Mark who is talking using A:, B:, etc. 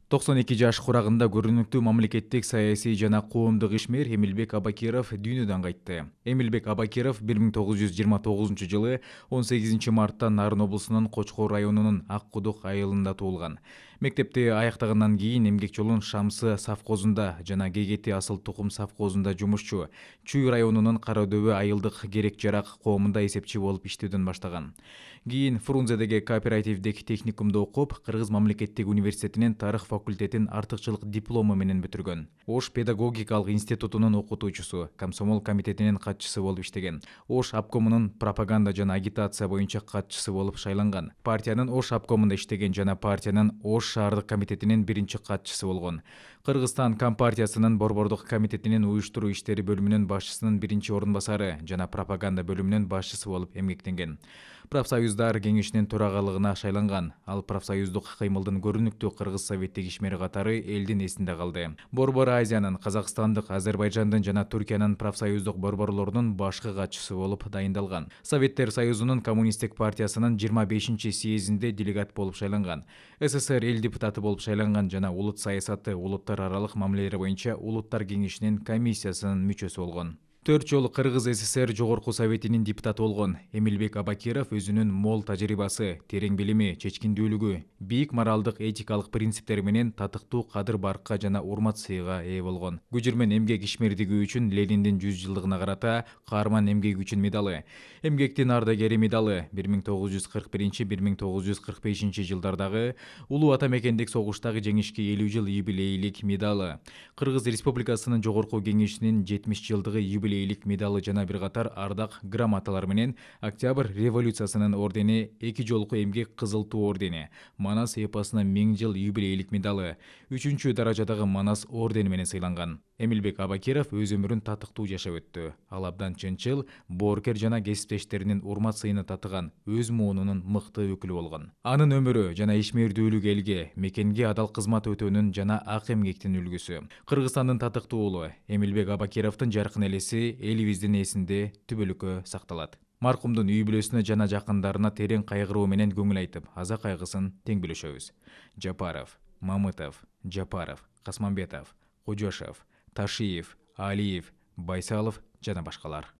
A: 92 жаш курагында көрүнүктүү мамлекеттик саясий жана коомдук ишмер Эмилбек Абакиров дүйнөдөн кайтты. Эмилбек Абакиров 1929 жылы 18 мартта Нарын облусунун Кочкор районунун Ак Кудук айылында туулган. Мектепти аяктагандан кийин эмгек жолун Шамсы совхозунда жана Гегети Асыл Тукум совхозунда жумушчу, Чүй районунун Кара Дөбө айылдык керек жарак коомунда эсепчи болуп иштөөдөн баштаган. Кийин Фрунзедеги кооперативдик техникумду окуп, Кыргыз мамлекеттик университетинин тарых факультетин артыкчылык диплому менен бүтүргөн. Ош педагогикалык институтунун окутуучусу, комсомол комитетинин катчысы болуп иштеген. Ош обкомунун пропаганда жана агитация боюнча катчысы болуп шайланган. Партиянын Ош обкомунда иштеген жана партиянын Ош шаардык комитетинин биринчи катчысы болгон. Кыргызстан Компартиясынын борбордук комитетинин уюштуруу иштери бөлүмүнүн башчысынын биринчи орун басары жана пропаганда бөлүмүнүн башчысы болуп эмгектенген. Профсоюздар кеңешинин төрагалыгына шайланган. Ал профсоюздук кыймылдын көрүнүктүү кыргыз советтик ишмери катары элдин эсинде калды. Борбор Азиянын, Казакстандык, Азербайжандын жана Түркиянын профсоюздук борборлорунун башкы катчысы болуп дайындалган. Советтер Союзунун коммунисттик партиясынын 25-чи съездинде делегат болуп шайланган. СССР эл депутаты болуп шайланган жана улут саясаты, улуттар аралык мамилелер боюнча улуттар кеңешинин комиссиясынын мүчөсү болгон. 4 жолу Кыргыз СССР Жогорку Советинин депутаты болгон. Эмилбек Абакиров өзүнүн мол тажрыйбасы, терең билими, чечкиндүүлүгү, бийик моралдык этикалык принциптери менен татыктуу кадыр-баркка жана урмат сыйга ээ болгон. Күжүрмөн эмгек ишмердиги үчүн Лениндин 100 жылдыгына карата каарман эмгеги үчүн медалы, эмгектин ардагери медалы, 1941-1945 жылдардагы Улуу Ата Мекендик согуштагы жеңишке 50 жыл юбилейлик медалы, Кыргыз Республикасынын Жогорку Кеңешинин 70 жылдыгы юбилейлик медалы жана бир катар ардак грамоталар менен Октябрь революциясынын ордени, 2 жолку эмгек кызыл туу ордени, Манас эпосунун 1000 жыл юбилейлик медалы, 3-чү даражадагы Манас ордени менен сыйланган. Эмилбек Абакиров өз өмүрүн татыктуу жашап өттү. Ал абдан чынчыл, боорукер жана кесиптештеринин урмат сыйына татыган, өз муунунун мыкты өкүлү болгон. Анын өмүрү жана ишмердүүлүгү элге, мекенге адал кызмат өтөөнүн жана ак эмгектин үлгүсү. Кыргызстандын татыктуу уулу Эмилбек Абакировдун жаркын элеси элибиздин эсинде түбөлүккө сакталат. Маркумдун үй бүлөсүнө жана жакындарына терең кайгыруу менен көңүл айтып, аза кайгысын тең бөлүшөбүз. Жапаров, Мамытов, Жапаров, Касманбетов, Кожошов, Ташиев, Алиев, Байсалов жана башкалар.